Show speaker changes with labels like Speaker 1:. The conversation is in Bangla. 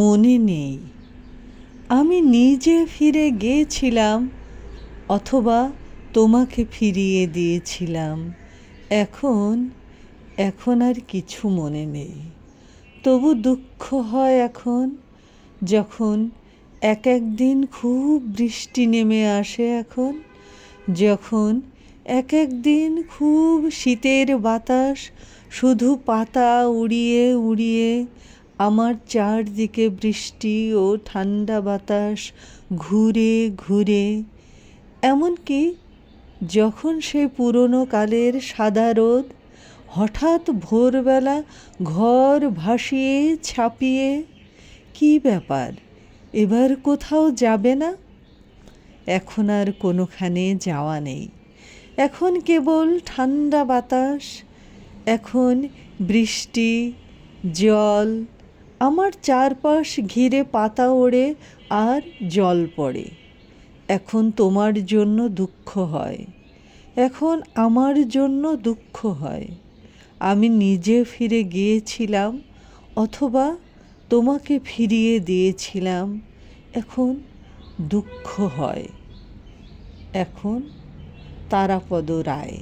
Speaker 1: মনে নেই। আমি নিজে ফিরে গিয়েছিলাম অথবা তোমাকে ফিরিয়ে দিয়েছিলাম। এখন এখন আর কিছু মনে নেই। তবু দুঃখ হয় এখন, যখন এক এক দিন খুব বৃষ্টি নেমে আসে এখন, যখন এক এক দিন খুব শীতের বাতাস শুধু পাতা উড়িয়ে উড়িয়ে আমার চারদিকে বৃষ্টি ও ঠান্ডা বাতাস ঘুরে ঘুরে, এমনকি যখন সেই পুরনো কালের সাদা রোদ হঠাৎ ভোরবেলা ঘর ভাসিয়ে ছাপিয়ে, কী ব্যাপার, এবার কোথাও যাবে না? এখন আর কোনোখানে যাওয়া নেই। এখন কেবল ঠান্ডা বাতাস, এখন বৃষ্টি, জল, আমার চারপাশ ঘিরে পাতা ওড়ে আর জল পড়ে। এখন তোমার জন্য দুঃখ হয়, এখন আমার জন্য দুঃখ হয়। আমি নিজে ফিরে গিয়েছিলাম অথবা তোমাকে ফিরিয়ে দিয়েছিলাম। এখন দুঃখ হয়। এখন তারাপদ রায়।